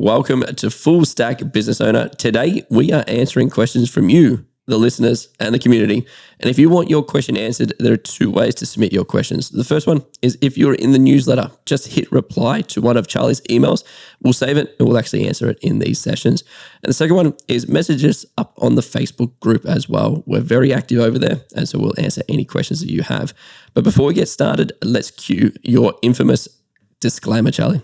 Welcome to Full Stack Business Owner. Today, we are answering questions from you, the listeners, and the community. And if you want your question answered, there are two ways to submit your questions. The first one is if you're in the newsletter, just hit reply to one of Charley's emails. We'll save it and we'll actually answer it in these sessions. And the second one is message us up on the Facebook group as well. We're very active over there, and so we'll answer any questions that you have. But before we get started, let's cue your infamous disclaimer, Charley.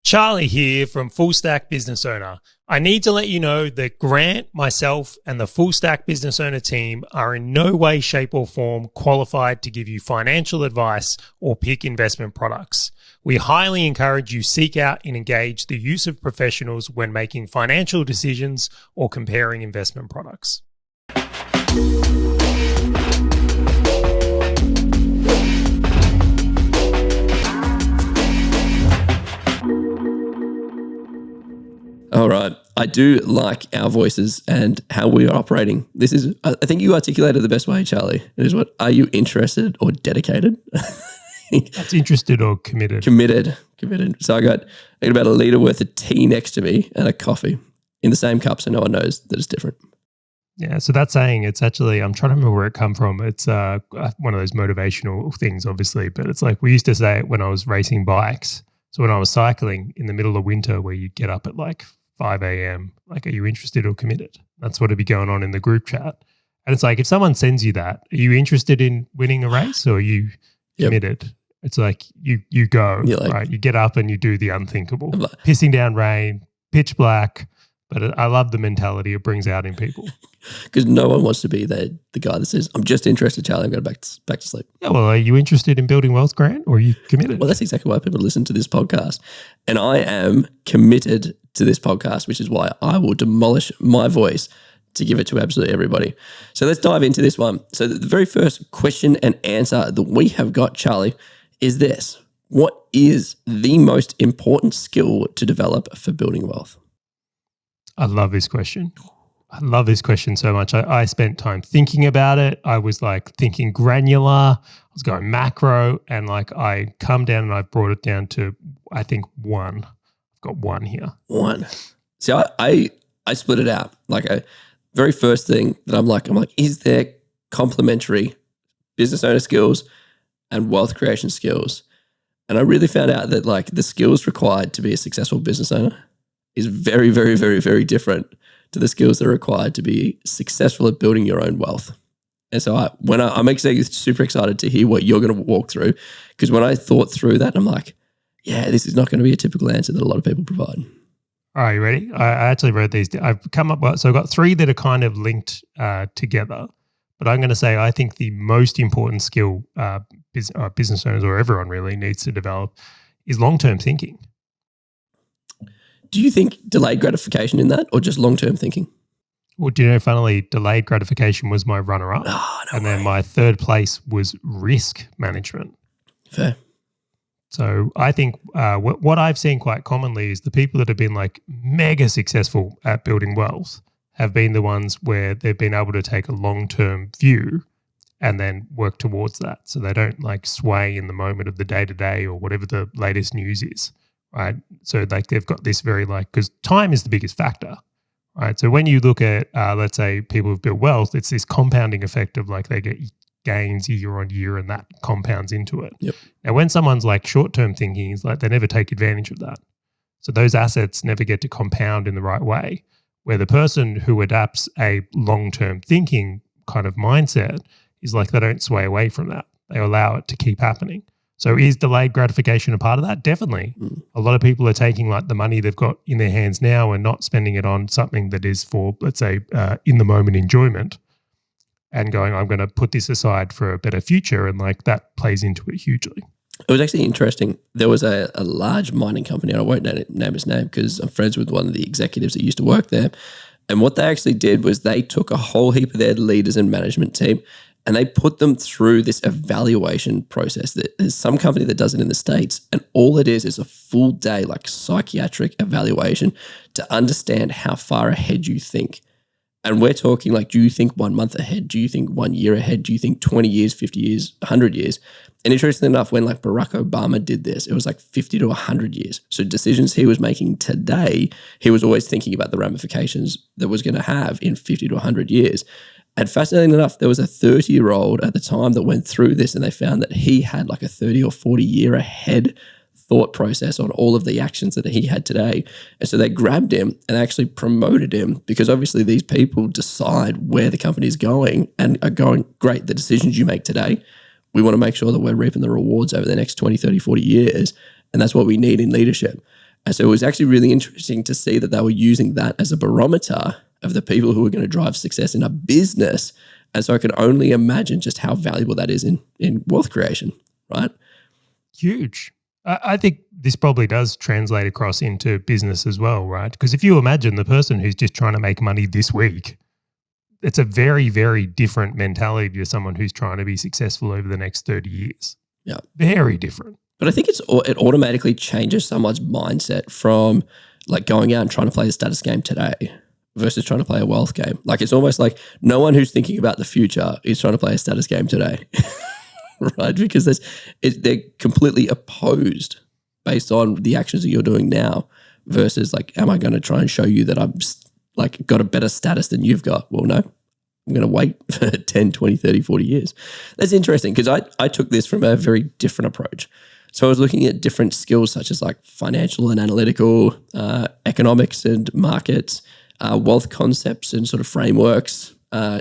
Charley here from Full Stack Business Owner. I need to let you know that Grant, myself, and the Full Stack Business Owner team are in no way, shape, or form qualified to give you financial advice or pick investment products. We highly encourage you seek out and engage the use of professionals when making financial decisions or comparing investment products. All right. I do like our voices and how we are operating. This is, I think you articulated the best way, Charley. It is what, are you interested or dedicated? That's interested or committed. Committed. So I got about a litre worth of tea next to me and a coffee in the same cup so no one knows that it's different. Yeah, so that saying, it's actually, I'm trying to remember where it come from. It's one of those motivational things, obviously, but it's like we used to say it when I was racing bikes. So when I was cycling in the middle of winter where you get up at like 5 a.m., like, are you interested or committed? That's what would be going on in the group chat. And it's like, if someone sends you that, are you interested in winning a race or are you committed? Yep. It's like you go, right? You get up and you do the unthinkable. Pissing down rain, pitch black. But I love the mentality it brings out in people. Because no one wants to be the guy that says, I'm just interested, Charley, I'm going back to sleep. Yeah, well, are you interested in building wealth, Grant, or are you committed? Well, that's exactly why people listen to this podcast. And I am committed to this podcast, which is why I will demolish my voice to give it to absolutely everybody. So let's dive into this one. So the very first question and answer that we have got, Charley, is this. What is the most important skill to develop for building wealth? I love this question. I love this question so much. I spent time thinking about it. I was like thinking granular. I was going macro, and like I come down and I've brought it down to, I think, one. I've got one here. One. See, I split it out. Like a very first thing that I'm like, is there complementary business owner skills and wealth creation skills? And I really found out that like the skills required to be a successful business owner is very, very, very, very different to the skills that are required to be successful at building your own wealth. And so I'm actually super excited to hear what you're going to walk through, because when I thought through that, I'm like, yeah, this is not going to be a typical answer that a lot of people provide. All right, you ready? I actually wrote these. I've come up, so I've got three that are kind of linked together, but I'm going to say I think the most important skill business owners or everyone really needs to develop is long-term thinking. Do you think delayed gratification in that or just long-term thinking? Well, do you know, funnily, delayed gratification was my runner-up. Oh, no and then my third place was risk management. Fair. So I think what I've seen quite commonly is the people that have been like mega successful at building wealth have been the ones where they've been able to take a long-term view and then work towards that. So they don't like sway in the moment of the day-to-day or whatever the latest news is. Right. So like they've got this very like, because time is the biggest factor. Right. So when you look at, let's say people who've built wealth, it's this compounding effect of like they get gains year on year and that compounds into it. Yep. Now, when someone's like short-term thinking is like they never take advantage of that. So those assets never get to compound in the right way, where the person who adapts a long-term thinking kind of mindset is like they don't sway away from that. They allow it to keep happening. So is delayed gratification a part of that? Definitely. A lot of people are taking like the money they've got in their hands now and not spending it on something that is for, let's say, in the moment enjoyment and going, I'm going to put this aside for a better future. And like that plays into it hugely. It was actually interesting. There was a large mining company, and I won't name his name because I'm friends with one of the executives that used to work there. And what they actually did was they took a whole heap of their leaders and management team and they put them through this evaluation process. There's some company that does it in the States, and all it is a full day like psychiatric evaluation to understand how far ahead you think. And we're talking like, do you think 1 month ahead? Do you think 1 year ahead? Do you think 20 years, 50 years, 100 years? And interestingly enough, when like Barack Obama did this, it was like 50 to 100 years. So decisions he was making today, he was always thinking about the ramifications that was going to have in 50 to 100 years. And fascinating enough, there was a 30-year-old at the time that went through this, and they found that he had like a 30 or 40 year ahead thought process on all of the actions that he had today. And so they grabbed him and actually promoted him, because obviously these people decide where the company is going and are going, great, the decisions you make today, we want to make sure that we're reaping the rewards over the next 20, 30, 40 years. And that's what we need in leadership. And so it was actually really interesting to see that they were using that as a barometer of the people who are going to drive success in a business. And so I can only imagine just how valuable that is in wealth creation, right? Huge. I think this probably does translate across into business as well, right? Because if you imagine the person who's just trying to make money this week, it's a very, very different mentality to someone who's trying to be successful over the next 30 years. Yeah. Very different. But I think it automatically changes someone's mindset from like going out and trying to play the status game today versus trying to play a wealth game. Like it's almost like no one who's thinking about the future is trying to play a status game today. Right? Because they're completely opposed based on the actions that you're doing now versus like, am I going to try and show you that I'm like got a better status than you've got? Well, no, I'm going to wait for 10, 20, 30, 40 years. That's interesting because I took this from a very different approach. So I was looking at different skills such as like financial and analytical, economics and markets, wealth concepts and sort of frameworks,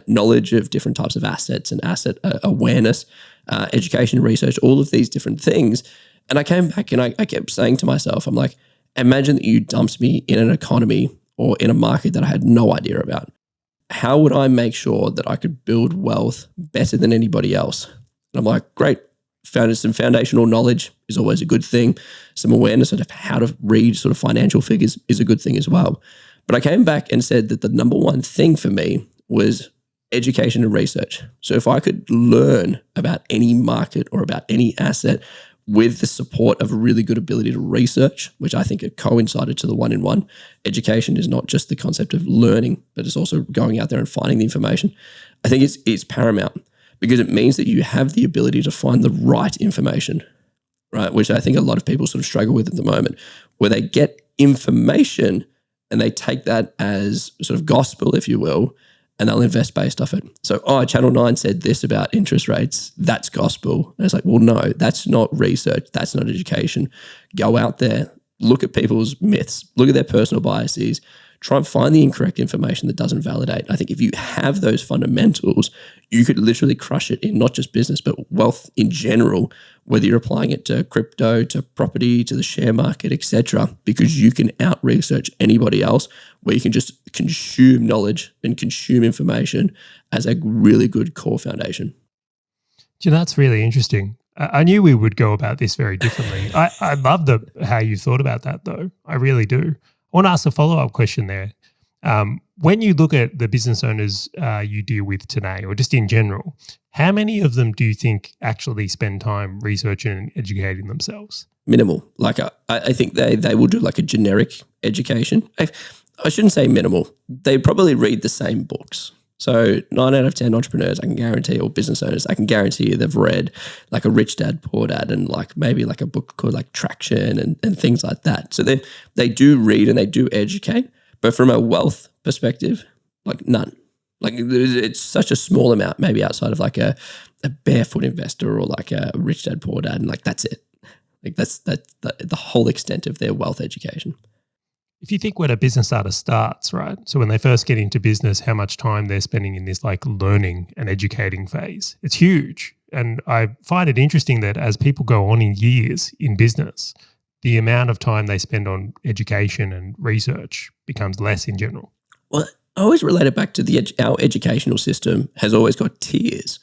knowledge of different types of assets and asset awareness, education, research, all of these different things. And I came back and I kept saying to myself, I'm like, imagine that you dumped me in an economy or in a market that I had no idea about. How would I make sure that I could build wealth better than anybody else? And I'm like, great. Some foundational knowledge is always a good thing. Some awareness of how to read sort of financial figures is a good thing as well. But I came back and said that the number one thing for me was education and research. So if I could learn about any market or about any asset with the support of a really good ability to research, which I think it coincided to the one-in-one. Education is not just the concept of learning, but it's also going out there and finding the information. I think it's paramount because it means that you have the ability to find the right information, right? Which I think a lot of people sort of struggle with at the moment, where they get information and they take that as sort of gospel, if you will, and they'll invest based off it. So, Channel 9 said this about interest rates. That's gospel. And it's like, well, no, that's not research. That's not education. Go out there, look at people's myths, look at their personal biases, try and find the incorrect information that doesn't validate. I think if you have those fundamentals, you could literally crush it in not just business, but wealth in general, whether you're applying it to crypto, to property, to the share market, etc., because you can out-research anybody else, where you can just consume knowledge and consume information as a really good core foundation. That's really interesting. I knew we would go about this very differently. I love how you thought about that, though. I really do. I want to ask a follow-up question there. When you look at the business owners you deal with today, or just in general, how many of them do you think actually spend time researching and educating themselves? Minimal. Like I think they will do like a generic education. I shouldn't say minimal. They probably read the same books. So 9 out of 10 entrepreneurs, I can guarantee, or business owners, I can guarantee you they've read like a Rich Dad, Poor Dad, and like maybe like a book called like Traction and things like that. So they do read and they do educate, but from a wealth perspective, like none. Like it's such a small amount, maybe outside of like a barefoot investor or like a Rich Dad, Poor Dad, and like that's it. Like that's the whole extent of their wealth education. If you think when a business artist starts, right? So when they first get into business, how much time they're spending in this like learning and educating phase, it's huge. And I find it interesting that as people go on in years in business, the amount of time they spend on education and research becomes less in general. Well, I always relate it back to our educational system has always got tiers.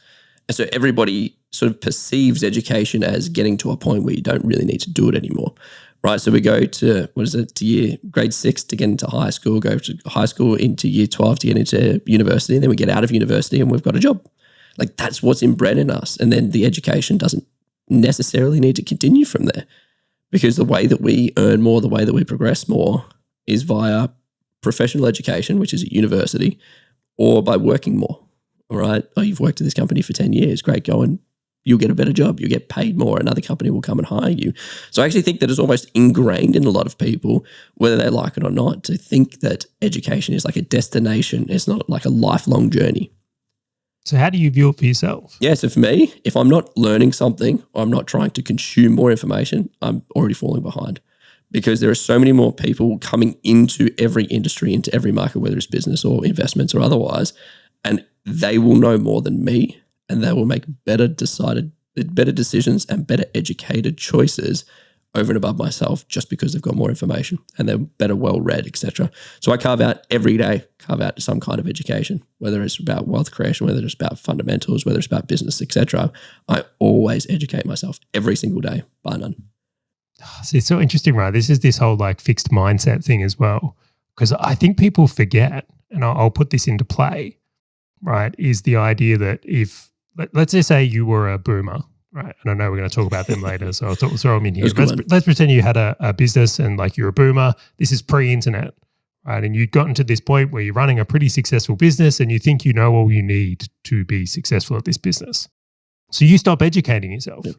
And so everybody sort of perceives education as getting to a point where you don't really need to do it anymore. Right, so we go to, grade 6 to get into high school, go to high school into year 12 to get into university, and then we get out of university and we've got a job. Like that's what's inbred in us. And then the education doesn't necessarily need to continue from there, because the way that we earn more, the way that we progress more is via professional education, which is at university, or by working more. All right. Oh, you've worked at this company for 10 years. Great. Go and you'll get a better job. You'll get paid more. Another company will come and hire you. So I actually think that it's almost ingrained in a lot of people, whether they like it or not, to think that education is like a destination. It's not like a lifelong journey. So how do you view it for yourself? Yeah. So for me, if I'm not learning something, or I'm not trying to consume more information, I'm already falling behind. Because there are so many more people coming into every industry, into every market, whether it's business or investments or otherwise, and they will know more than me, and they will make better decisions and better educated choices over and above myself just because they've got more information and they're better well-read, etc. So I carve out some kind of education, whether it's about wealth creation, whether it's about fundamentals, whether it's about business, etc. I always educate myself every single day, bar none. See, it's so interesting, right? This whole like fixed mindset thing as well, because I think people forget, and I'll put this into play, right, is the idea that if, let's just say you were a boomer, right? And I know we're going to talk about them later, so I'll throw them in here. Let's pretend you had a business and like you're a boomer. This is pre-internet, right? And you'd gotten to this point where you're running a pretty successful business and you think you know all you need to be successful at this business. So you stop educating yourself. Yep.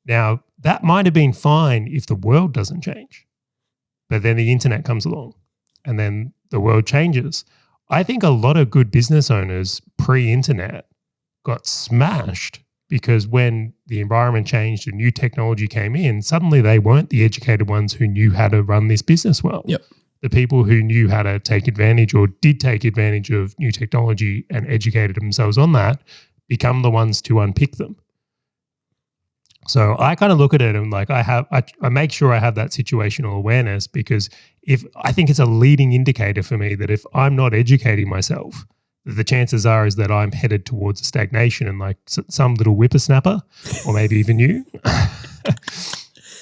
Now, that might have been fine if the world doesn't change, but then the internet comes along and then the world changes. I think a lot of good business owners pre-internet got smashed because when the environment changed and new technology came in, suddenly they weren't the educated ones who knew how to run this business well. Yep. The people who knew how to take advantage or did take advantage of new technology and educated themselves on that become the ones to unpick them. So I kind of look at it and like I make sure I have that situational awareness, because if I think it's a leading indicator for me that if I'm not educating myself, the chances are is that I'm headed towards a stagnation, and like some little whippersnapper, or maybe even you,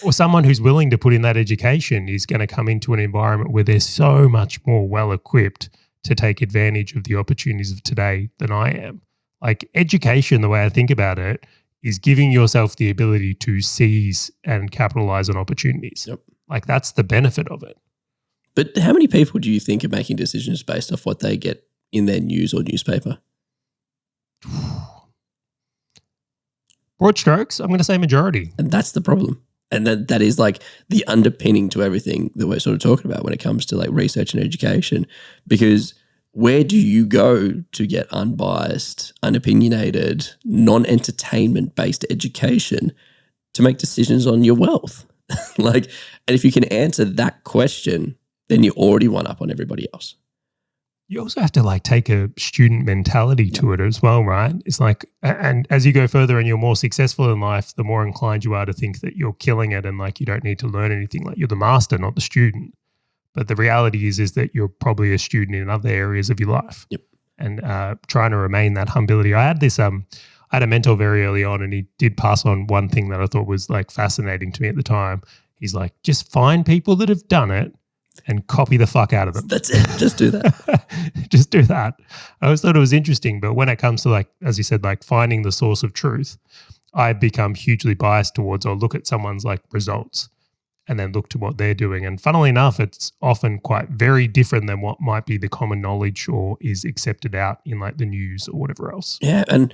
or someone who's willing to put in that education is going to come into an environment where they're so much more well-equipped to take advantage of the opportunities of today than I am. Like education, the way I think about it, is giving yourself the ability to seize and capitalize on opportunities. Yep. Like that's the benefit of it. But how many people do you think are making decisions based off what they get in their news or newspaper? Broad strokes, I'm going to say majority. And that's the problem. And that is like the underpinning to everything that we're sort of talking about when it comes to like research and education. Because where do you go to get unbiased, unopinionated, non-entertainment based education to make decisions on your wealth? And if you can answer that question, then you're already one up on everybody else. You also have to like take a student mentality to it as well, right? It's like, and as you go further and you're more successful in life, the more inclined you are to think that you're killing it and like you don't need to learn anything. Like you're the master, not the student. But the reality is that you're probably a student in other areas of your life. Yep. And trying to remain that humility. I had a mentor very early on, and he did pass on one thing that I thought was like fascinating to me at the time. He's like, just find people that have done it and copy the fuck out of them. That's it. Just do that. Just do that. I always thought it was interesting. But when it comes to like, as you said, like finding the source of truth, I've become hugely biased towards or look at someone's like results and then look to what they're doing. And funnily enough, it's often quite very different than what might be the common knowledge or is accepted out in like the news or whatever else. Yeah. And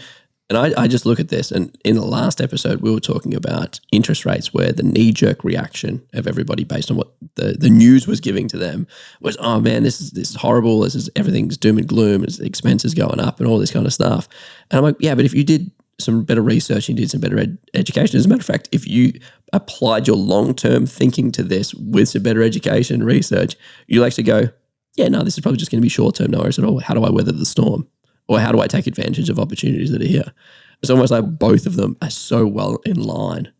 I just look at this, and in the last episode, we were talking about interest rates, where the knee-jerk reaction of everybody based on what the news was giving to them was, oh man, this is horrible. Everything's doom and gloom. Expenses going up and all this kind of stuff. And I'm like, yeah, but if you did some better research, you did some better education. As a matter of fact, if you applied your long-term thinking to this with some better education and research, you'll actually go, yeah, no, this is probably just going to be short-term, no worries at all. How do I weather the storm? Or how do I take advantage of opportunities that are here? It's almost like both of them are so well in line.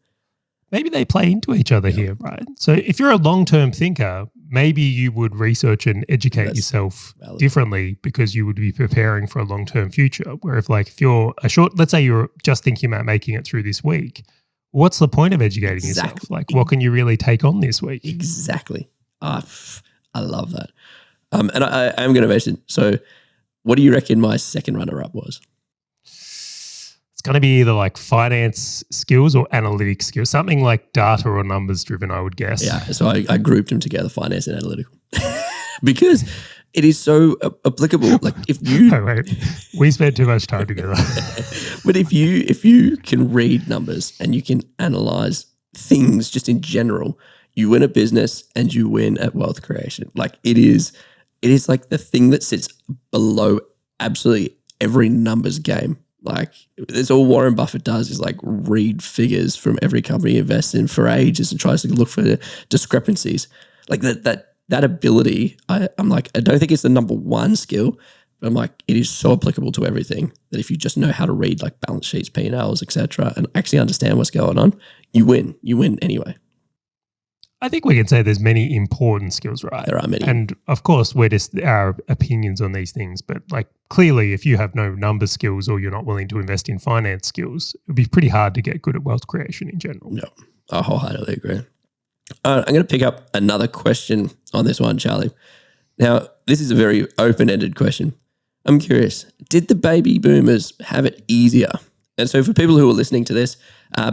Maybe they play into each other here, right? So if you're a long-term thinker, maybe you would research and educate yourself differently because you would be preparing for a long-term future. Where if you're let's say you're just thinking about making it through this week, what's the point of educating yourself? Like, what can you really take on this week? Exactly. I love that. And I am going to mention, so what do you reckon my second runner-up was? It's going to be either like finance skills or analytics skills, something like data or numbers driven, I would guess. Yeah, so I grouped them together, finance and analytical. Because it is so applicable. Like if you, Oh, wait, we spent too much time together. but if you can read numbers and you can analyze things just in general, you win at business and you win at wealth creation. Like it is like the thing that sits below absolutely every numbers game. Like it's all Warren Buffett does is like read figures from every company he invests in for ages and tries to look for discrepancies. Like that ability, I'm like, I don't think it's the number one skill, but I'm like, it is so applicable to everything that if you just know how to read like balance sheets, P&Ls, etc., and actually understand what's going on, you win. You win anyway. I think we can say there's many important skills, right? There are many. And of course, we're just our opinions on these things. But like clearly, if you have no number skills or you're not willing to invest in finance skills, it would be pretty hard to get good at wealth creation in general. No, I wholeheartedly agree. I'm going to pick up another question on this one, Charlie. Now, this is a very open-ended question. I'm curious, did the baby boomers have it easier? And so for people who are listening to this,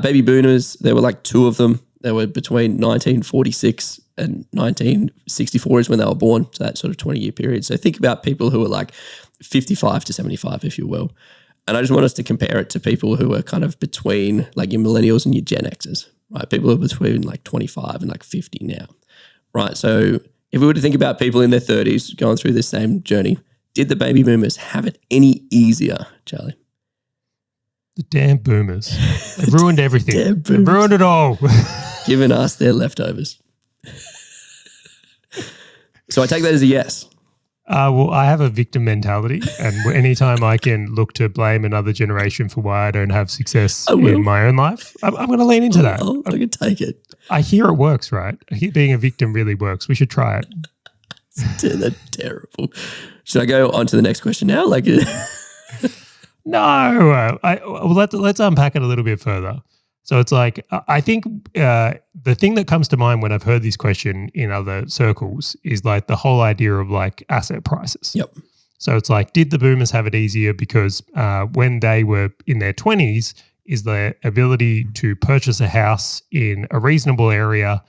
baby boomers, there were like two of them. They were between 1946 and 1964 is when they were born, so that sort of 20-year period. So think about people who are like 55 to 75, if you will. And I just want us to compare it to people who are kind of between like your millennials and your Gen Xers, right? People who are between like 25 and like 50 now, right? So if we were to think about people in their 30s going through this same journey, did the baby boomers have it any easier, Charlie? The damn boomers. They've ruined everything. They've ruined it all. Giving us their leftovers. So I take that as a yes. Well, I have a victim mentality, and anytime I can look to blame another generation for why I don't have success in my own life, I'm going to lean into that. I can take it. I hear it works, right? I hear being a victim really works. We should try it. That's terrible. Should I go on to the next question now? Like, no. Let's unpack it a little bit further. So it's like, I think the thing that comes to mind when I've heard this question in other circles is like the whole idea of like asset prices. Yep. So it's like, did the boomers have it easier because when they were in their 20s, is the ability to purchase a house in a reasonable area,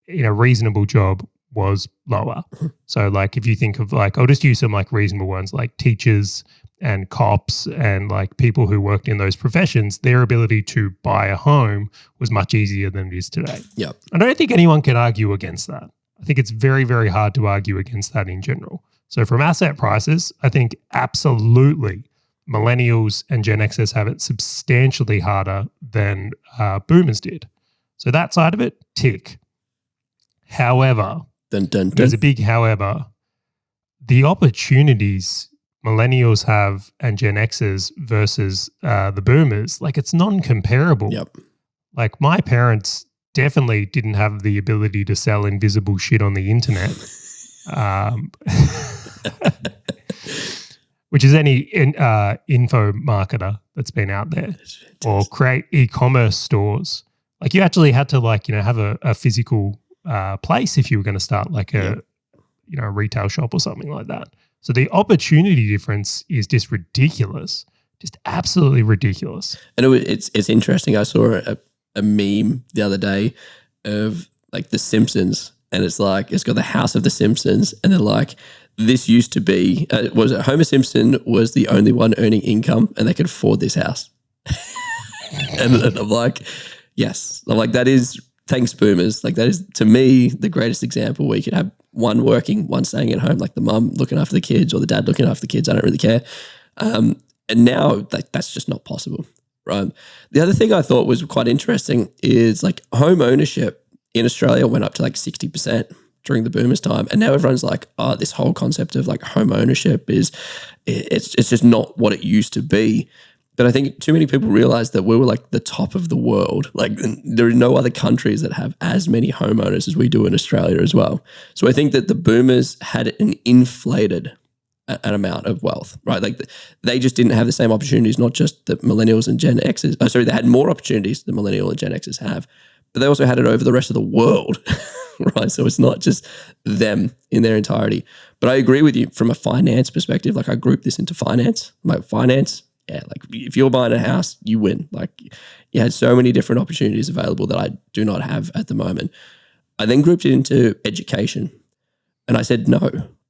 in a reasonable job was lower. So like if you think of like, I'll just use some like reasonable ones like teachers and cops and like people who worked in those professions, their ability to buy a home was much easier than it is today. Yep. I don't think anyone can argue against that. I think it's very, very hard to argue against that in general. So from asset prices, I think absolutely millennials and Gen Xers have it substantially harder than boomers did. So that side of it, tick. However, there's a big however, the opportunities millennials have and Gen Xers versus the boomers, like it's non-comparable. Yep. Like my parents definitely didn't have the ability to sell invisible shit on the internet, which is any info marketer that's been out there, or create e-commerce stores. Like you actually had to like, have a physical place if you were going to start like a retail shop or something like that. So the opportunity difference is just ridiculous, just absolutely ridiculous. And it's interesting. I saw a meme the other day of like The Simpsons, and it's like it's got the house of The Simpsons, and they're like, this used to be Homer Simpson was the only one earning income, and they could afford this house. and I'm like, yes, I'm like that is. Thanks, boomers. Like that is, to me, the greatest example where you could have one working, one staying at home, like the mum looking after the kids or the dad looking after the kids. I don't really care. And now that's just not possible, right? The other thing I thought was quite interesting is like home ownership in Australia went up to like 60% during the boomers' time. And now everyone's like, oh, this whole concept of like home ownership it's just not what it used to be. But I think too many people realize that we were like the top of the world. Like there are no other countries that have as many homeowners as we do in Australia as well. So I think that the boomers had an inflated an amount of wealth, right? Like they just didn't have the same opportunities, not just that millennials and Gen Xers. They had more opportunities than millennial and Gen Xers have, but they also had it over the rest of the world, right? So it's not just them in their entirety. But I agree with you from a finance perspective. Like I group this into finance. Like finance, yeah, like if you're buying a house, you win. Like you had so many different opportunities available that I do not have at the moment. I then grouped it into education. And I said, no,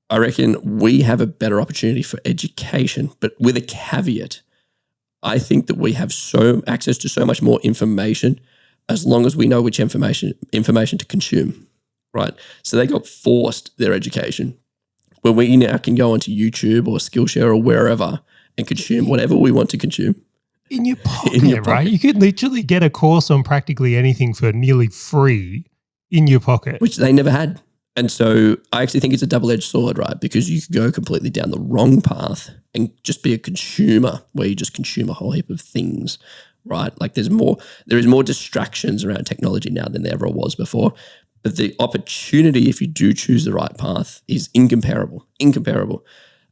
I reckon we have a better opportunity for education, but with a caveat. I think that we have access to so much more information as long as we know which information to consume, right? So they got forced their education. Where we now can go onto YouTube or Skillshare or wherever and consume whatever we want to consume. In your pocket, right? You could literally get a course on practically anything for nearly free in your pocket. Which they never had. And so I actually think it's a double-edged sword, right? Because you could go completely down the wrong path and just be a consumer where you just consume a whole heap of things, right? Like there is more distractions around technology now than there ever was before. But the opportunity, if you do choose the right path, is incomparable.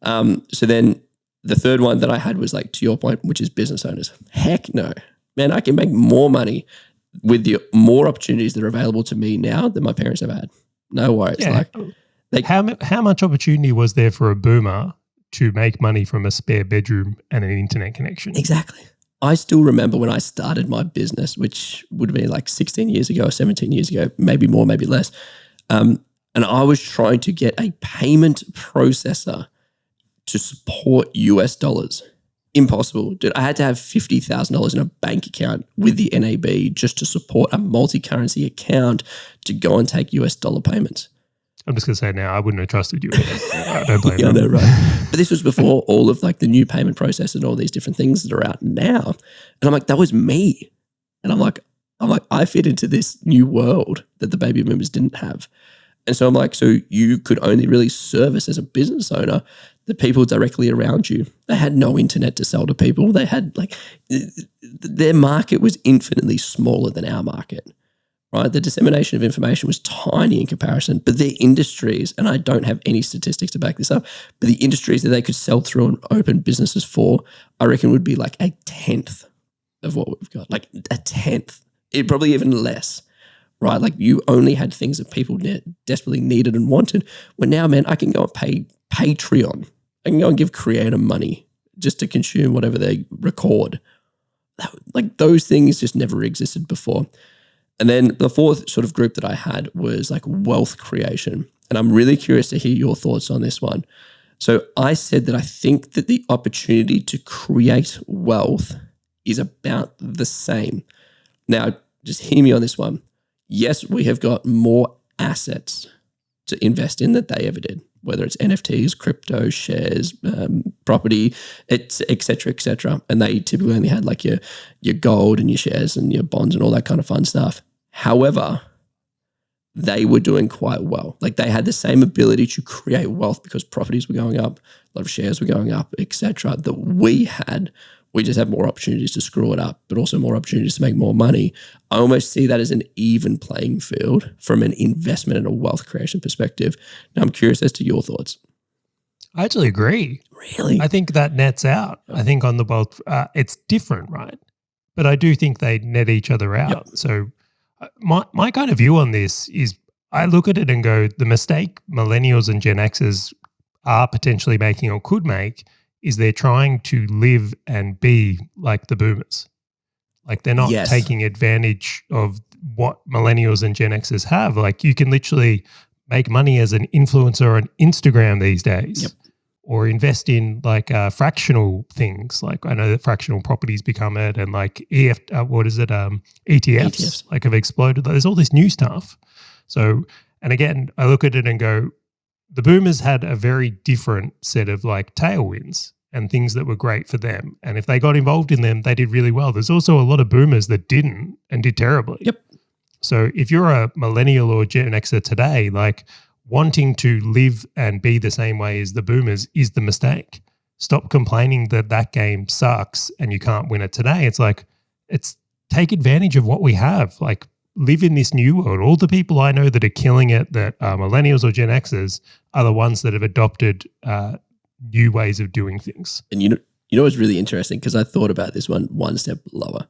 So then the third one that I had was like, to your point, which is business owners. Heck no. Man, I can make more money with the more opportunities that are available to me now than my parents ever had. No worries. Yeah. How much opportunity was there for a boomer to make money from a spare bedroom and an internet connection? Exactly. I still remember when I started my business, which would have been like 16 years ago or 17 years ago, maybe more, maybe less. And I was trying to get a payment processor to support US dollars. Impossible. Dude, I had to have $50,000 in a bank account with the NAB just to support a multi-currency account to go and take US dollar payments. I'm just going to say now, I wouldn't have trusted you. I don't blame you. Yeah, no, right. But this was before all of like the new payment process and all these different things that are out now. And I'm like, that was me. And I'm like, I fit into this new world that the baby boomers didn't have. And so I'm like, so you could only really service as a business owner the people directly around you. They had no internet to sell to people. They had like, their market was infinitely smaller than our market, right? The dissemination of information was tiny in comparison, but their industries, and I don't have any statistics to back this up, but the industries that they could sell through and open businesses for, I reckon would be like 1/10 of what we've got, like 1/10, it probably even less. Right, like you only had things that people desperately needed and wanted. Well, now, man, I can go and pay Patreon. I can go and give creator money just to consume whatever they record. Like those things just never existed before. And then the fourth sort of group that I had was like wealth creation. And I'm really curious to hear your thoughts on this one. So I said that I think that the opportunity to create wealth is about the same. Now, just hear me on this one. Yes, we have got more assets to invest in than they ever did, whether it's NFTs, crypto, shares, property, et cetera. And they typically only had like your gold and your shares and your bonds and all that kind of fun stuff. However, they were doing quite well. Like they had the same ability to create wealth because properties were going up, a lot of shares were going up, et cetera, that we had. We just have more opportunities to screw it up, but also more opportunities to make more money. I almost see that as an even playing field from an investment and a wealth creation perspective. Now, I'm curious as to your thoughts. I actually agree. Really? I think that nets out. I think on the wealth, it's different, right? But I do think they net each other out. Yep. So my kind of view on this is I look at it and go, the mistake millennials and Gen Xers are potentially making or could make is they're trying to live and be like the boomers. Like they're not taking advantage of what millennials and Gen Xers have. Like you can literally make money as an influencer on Instagram these days, or invest in like fractional things. Like I know that fractional properties become it, and like ETFs like have exploded. There's all this new stuff. So, and again, I look at it and go, the boomers had a very different set of like tailwinds and things that were great for them. And if they got involved in them, they did really well. There's also a lot of boomers that didn't and did terribly. Yep. So if you're a millennial or Gen Xer today, like wanting to live and be the same way as the boomers is the mistake. Stop complaining that that game sucks and you can't win it today. It's like, it's take advantage of what we have. Like live in this new world. All the people I know that are killing it, that are millennials or Gen Xers, are the ones that have adopted new ways of doing things. And you know what's really interesting, because I thought about this one step lower.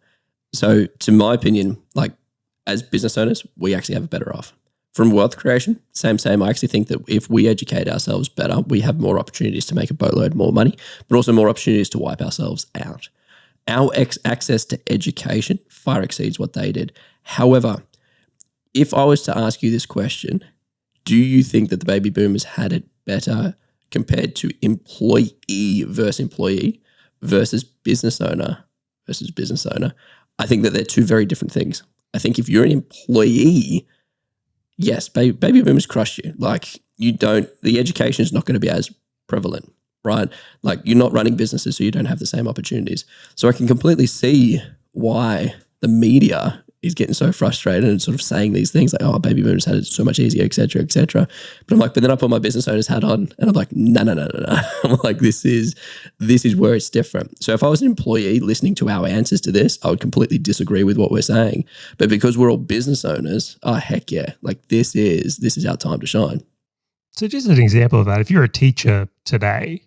So to my opinion, like as business owners, we actually have it better off. From wealth creation, same. I actually think that if we educate ourselves better, we have more opportunities to make a boatload more money, but also more opportunities to wipe ourselves out. Our access to education far exceeds what they did. However, if I was to ask you this question, do you think that the baby boomers had it better compared to employee versus business owner versus business owner. I think that they're two very different things. I think if you're an employee, yes, baby boomers crush you. Like the education is not going to be as prevalent, right? Like you're not running businesses, so you don't have the same opportunities. So I can completely see why the media is getting so frustrated and sort of saying these things like, oh, baby boomers had it so much easier, et cetera, et cetera. But I'm like, but then I put my business owner's hat on and I'm like, no. I'm like, this is where it's different. So if I was an employee listening to our answers to this, I would completely disagree with what we're saying. But because we're all business owners, oh, heck yeah. Like this is our time to shine. So just an example of that, if you're a teacher today,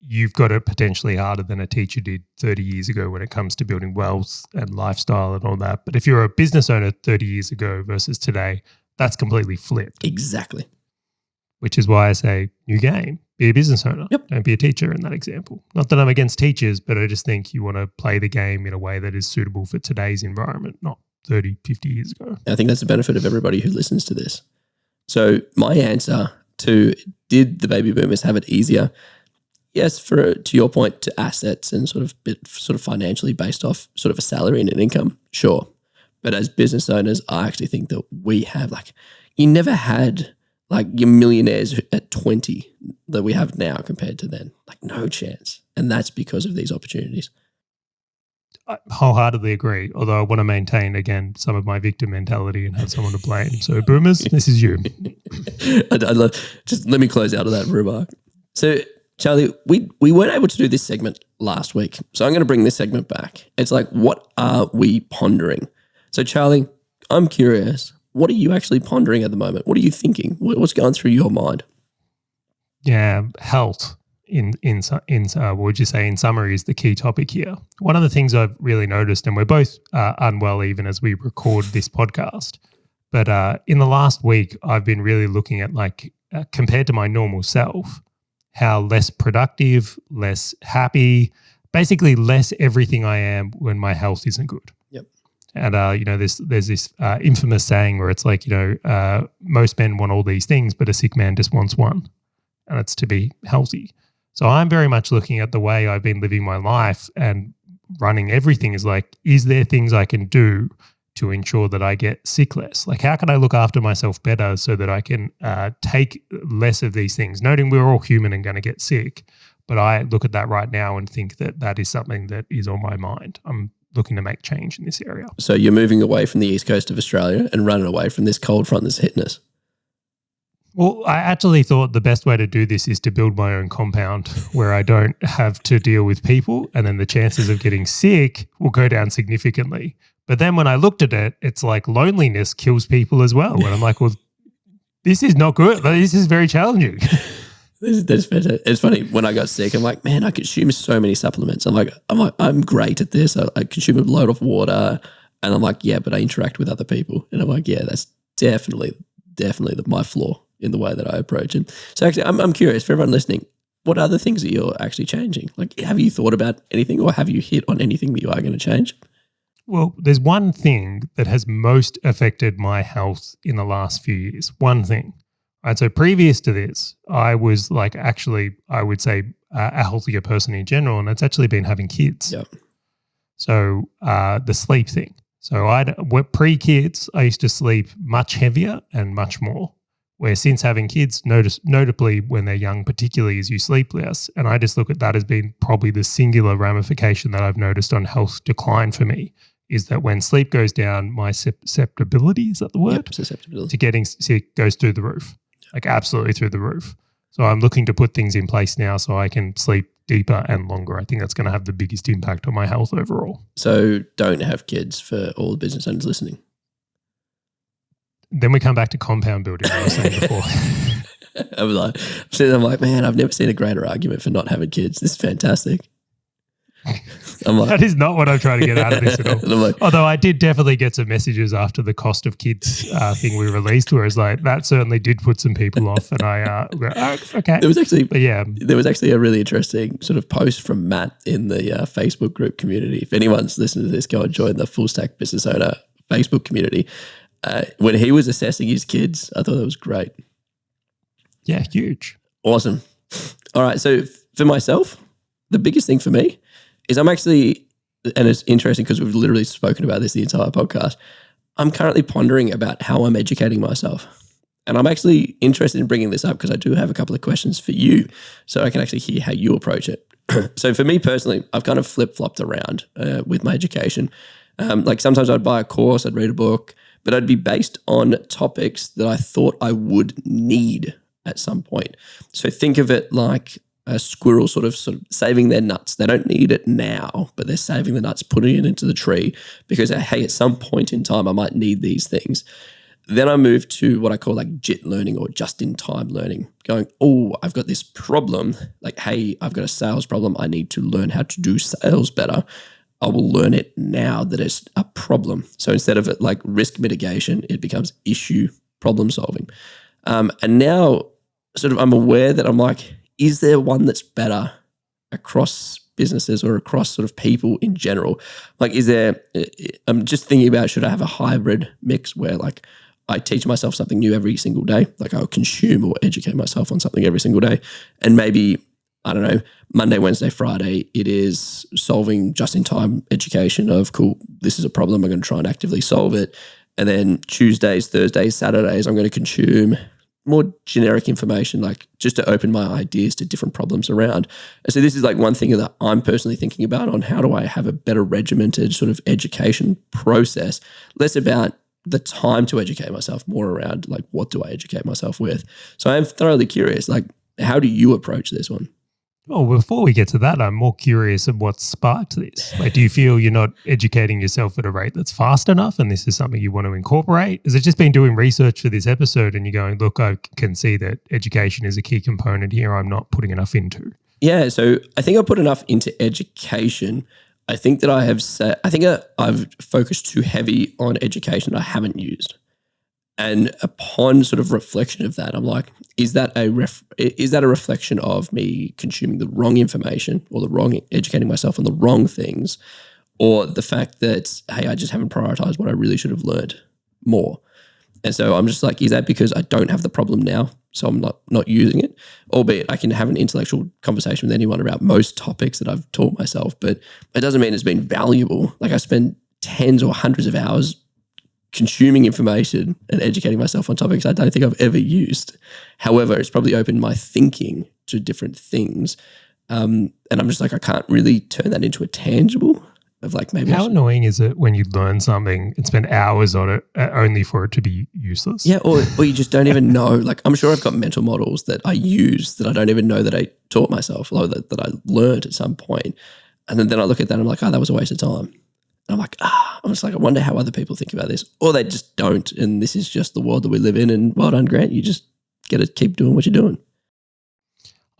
you've got it potentially harder than a teacher did 30 years ago when it comes to building wealth and lifestyle and all that. But if you're a business owner 30 years ago versus today, that's completely flipped. Exactly. Which is why I say new game, be a business owner. Yep. Don't be a teacher in that example. Not that I'm against teachers, but I just think you want to play the game in a way that is suitable for today's environment, not 30, 50 years ago. I think that's the benefit of everybody who listens to this. So my answer to did the baby boomers have it easier? Yes, to your point, to assets and sort of financially based off sort of a salary and an income, sure. But as business owners, I actually think that we have you never had your millionaires at 20 that we have now compared to then. No chance. And that's because of these opportunities. I wholeheartedly agree, although I want to maintain, again, some of my victim mentality and have someone to blame. So boomers, this is you. Just let me close out of that remark. So Charley, we weren't able to do this segment last week, so I'm going to bring this segment back. It's what are we pondering? So Charley, I'm curious, what are you actually pondering at the moment? What are you thinking? What's going through your mind? Yeah, health in what would you say in summary is the key topic here. One of the things I've really noticed, and we're both unwell even as we record this podcast, but in the last week, I've been really looking at compared to my normal self, how less productive, less happy, basically less everything I am when my health isn't good. Yep. And, there's this infamous saying where it's most men want all these things, but a sick man just wants one, and it's to be healthy. So I'm very much looking at the way I've been living my life and running everything is there things I can do to ensure that I get sick less? How can I look after myself better so that I can take less of these things? Noting we're all human and going to get sick, but I look at that right now and think that is something that is on my mind. I'm looking to make change in this area. So you're moving away from the east coast of Australia and running away from this cold front that's hitting us. Well, I actually thought the best way to do this is to build my own compound where I don't have to deal with people, and then the chances of getting sick will go down significantly. But then when I looked at it, it's loneliness kills people as well. And I'm well, this is not good. This is very challenging. That's fantastic. It's funny, when I got sick, I'm man, I consume so many supplements. I'm great at this. I consume a load of water, and I'm yeah, but I interact with other people. And I'm yeah, that's definitely my flaw in the way that I approach it. So actually, I'm curious for everyone listening, what are the things that you're actually changing? Have you thought about anything, or have you hit on anything that you are going to change? Well, there's one thing that has most affected my health in the last few years. One thing. Right, so previous to this, I was actually, I would say a healthier person in general, and it's actually been having kids. Yep. So the sleep thing. So pre-kids, I used to sleep much heavier and much more. Where since having kids, notably when they're young, particularly, is you sleep less. And I just look at that as being probably the singular ramification that I've noticed on health decline for me, is that when sleep goes down, my susceptibility, is that the word? Yep, susceptibility. To getting sick goes through the roof, absolutely through the roof. So I'm looking to put things in place now so I can sleep deeper and longer. I think that's going to have the biggest impact on my health overall. So don't have kids for all the business owners listening. Then we come back to compound building, I was saying before. I'm man, I've never seen a greater argument for not having kids. This is fantastic. That is not what I'm trying to get out of this at all. Although I did definitely get some messages after the cost of kids thing we released, where it's that certainly did put some people off, and I okay. There was actually a really interesting sort of post from Matt in the Facebook group community. If anyone's listening to this, go and join the Full Stack Business Owner Facebook community. When he was assessing his kids, I thought that was great. Yeah, huge. Awesome. All right. So for myself, the biggest thing for me is I'm actually, and it's interesting because we've literally spoken about this the entire podcast, I'm currently pondering about how I'm educating myself. And I'm actually interested in bringing this up because I do have a couple of questions for you so I can actually hear how you approach it. So for me personally, I've kind of flip-flopped around with my education. Like sometimes I'd buy a course, I'd read a book, but I'd be based on topics that I thought I would need at some point. So think of it like a squirrel sort of saving their nuts. They don't need it now, but they're saving the nuts, putting it into the tree because, hey, at some point in time, I might need these things. Then I moved to what I call like JIT learning or just-in-time learning, going, oh, I've got this problem. Like, hey, I've got a sales problem. I need to learn how to do sales better. I will learn it now that it's a problem. So instead of it like risk mitigation, it becomes issue problem solving. And now sort of I'm aware that I'm like, is there one that's better across businesses or across sort of people in general? Like, is there, I'm just thinking about, should I have a hybrid mix where like I teach myself something new every single day? Like I'll consume or educate myself on something every single day. And maybe, I don't know, Monday, Wednesday, Friday, it is solving just-in-time education of, cool, this is a problem, I'm going to try and actively solve it. And then Tuesdays, Thursdays, Saturdays, I'm going to consume more generic information, like just to open my ideas to different problems around. And so this is like one thing that I'm personally thinking about on how do I have a better regimented sort of education process, less about the time to educate myself, more around like what do I educate myself with. So I am thoroughly curious, like how do you approach this one? Well, before we get to that, I'm more curious of what sparked this. Like, do you feel you're not educating yourself at a rate that's fast enough and this is something you want to incorporate? Has it just been doing research for this episode and you're going, look, I can see that education is a key component here I'm not putting enough into? Yeah, so I think I put enough into education. I think that I've focused too heavy on education that I haven't used. And upon sort of reflection of that, I'm like, is that a reflection of me consuming the wrong information or educating myself on the wrong things, or the fact that, hey, I just haven't prioritized what I really should have learned more? And so I'm just like, is that because I don't have the problem now, so I'm not using it? Albeit I can have an intellectual conversation with anyone about most topics that I've taught myself, but it doesn't mean it's been valuable. Like I spend tens or hundreds of hours consuming information and educating myself on topics I don't think I've ever used. However, it's probably opened my thinking to different things. And I'm just like, I can't really turn that into a tangible of like maybe. How annoying is it when you learn something and spend hours on it only for it to be useless? Yeah, or you just don't even know. Like I'm sure I've got mental models that I use that I don't even know that I taught myself or that I learned at some point. And then I look at that and I'm like, oh, that was a waste of time. And I'm like, I'm just like, I wonder how other people think about this. Or they just don't. And this is just the world that we live in. And well done, Grant. You just got to keep doing what you're doing.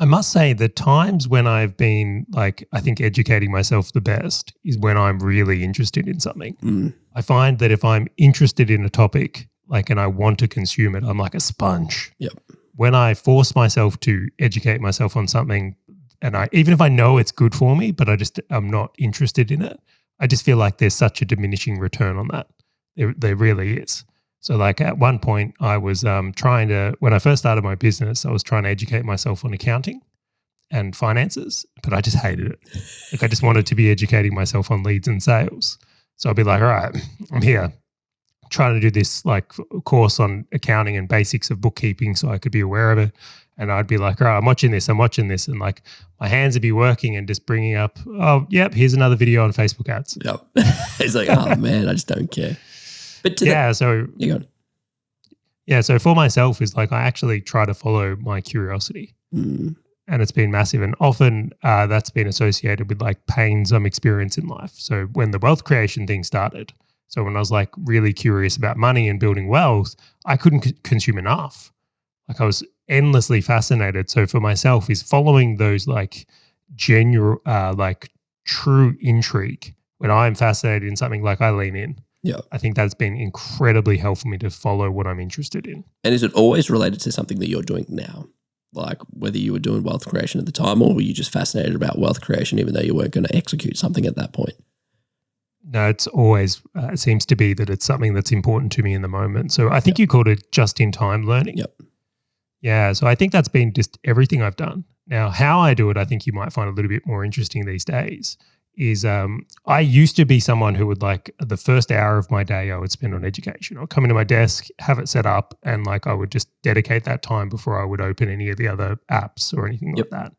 I must say the times when I've been like, I think educating myself the best is when I'm really interested in something. I find that if I'm interested in a topic, like, and I want to consume it, I'm like a sponge. Yep. When I force myself to educate myself on something, and even if I know it's good for me, but I'm not interested in it, I just feel like there's such a diminishing return on that. There really is. So like at one point I was when I first started my business, I was trying to educate myself on accounting and finances, but I just hated it. Like I just wanted to be educating myself on leads and sales. So I'd be like, all right, I'm here trying to do this like course on accounting and basics of bookkeeping so I could be aware of it. And I'd be like, all right, I'm watching this. And like my hands would be working and just bringing up, oh, yep, here's another video on Facebook ads. Yep. It's like, oh man, I just don't care. But so for myself is like I actually try to follow my curiosity. And it's been massive. And often that's been associated with like pains I'm experiencing in life. So when the wealth creation thing started, so when I was like really curious about money and building wealth, I couldn't consume enough. Like I was endlessly fascinated. So for myself is following those like genuine, like true intrigue. When I'm fascinated in something, like I lean in. Yeah. I think that's been incredibly helpful for me to follow what I'm interested in. And is it always related to something that you're doing now? Like whether you were doing wealth creation at the time or were you just fascinated about wealth creation even though you weren't going to execute something at that point? No, it's always, it seems to be that it's something that's important to me in the moment. So I think you called it just-in-time learning. Yep. Yeah, so I think that's been just everything I've done. Now, how I do it, I think you might find a little bit more interesting these days. Is I used to be someone who would like the first hour of my day I would spend on education. I'd come into my desk, have it set up, and like I would just dedicate that time before I would open any of the other apps or anything like that.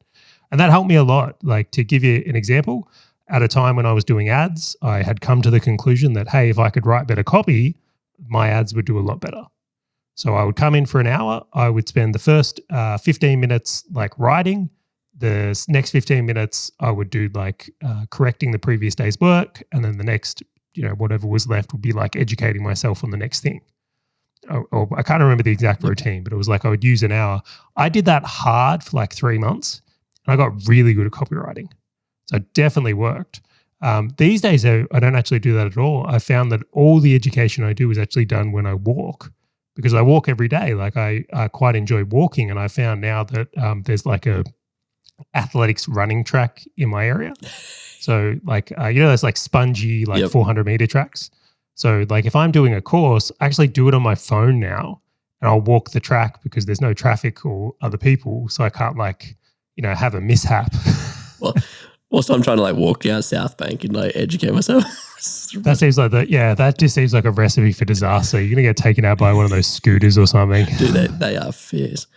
And that helped me a lot. Like to give you an example, at a time when I was doing ads, I had come to the conclusion that, hey, if I could write better copy, my ads would do a lot better. So I would come in for an hour. I would spend the first 15 minutes like writing. The next 15 minutes I would do like correcting the previous day's work. And then the next, whatever was left would be like educating myself on the next thing. Or I can't remember the exact routine, but it was like I would use an hour. I did that hard for like 3 months and I got really good at copywriting. So it definitely worked. These days, I don't actually do that at all. I found that all the education I do is actually done when I walk, because I walk every day. Like I quite enjoy walking, and I found now that there's like a athletics running track in my area. So like, there's like spongy, like 400-meter tracks. So like if I'm doing a course, I actually do it on my phone now, and I'll walk the track because there's no traffic or other people. So I can't like, have a mishap. Well, also I'm trying to like walk down South Bank and like educate myself. That seems like that just seems like a recipe for disaster. You're going to get taken out by one of those scooters or something. Dude, they are fierce.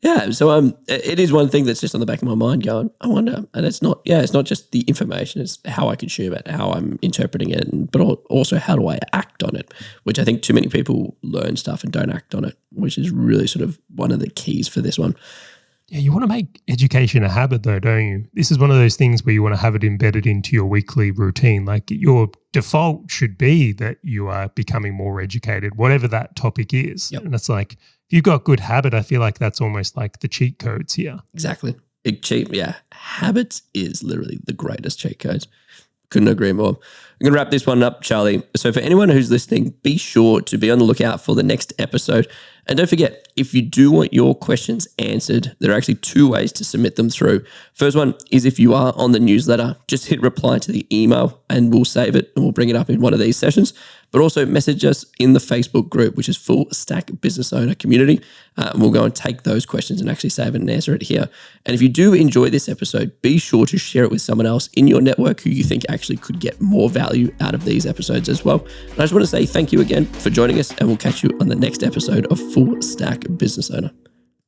Yeah, so it is one thing that's just on the back of my mind going, I wonder, and it's not just the information, it's how I consume it, how I'm interpreting it, but also how do I act on it, which I think too many people learn stuff and don't act on it, which is really sort of one of the keys for this one. Yeah, you want to make education a habit though, don't you? This is one of those things where you want to have it embedded into your weekly routine. Like your default should be that you are becoming more educated, whatever that topic is. Yep. And it's like, if you've got good habit, I feel like that's almost like the cheat codes here. Exactly. Habits is literally the greatest cheat codes. Couldn't agree more. I'm going to wrap this one up, Charlie. So for anyone who's listening, be sure to be on the lookout for the next episode. And don't forget, if you do want your questions answered, there are actually 2 ways to submit them through. First one is if you are on the newsletter, just hit reply to the email and we'll save it and we'll bring it up in one of these sessions. But also message us in the Facebook group, which is Full Stack Business Owner Community. And we'll go and take those questions and actually save it and answer it here. And if you do enjoy this episode, be sure to share it with someone else in your network who you think actually could get more value out of these episodes as well. And I just want to say thank you again for joining us, and we'll catch you on the next episode of Full Stack Business Owner.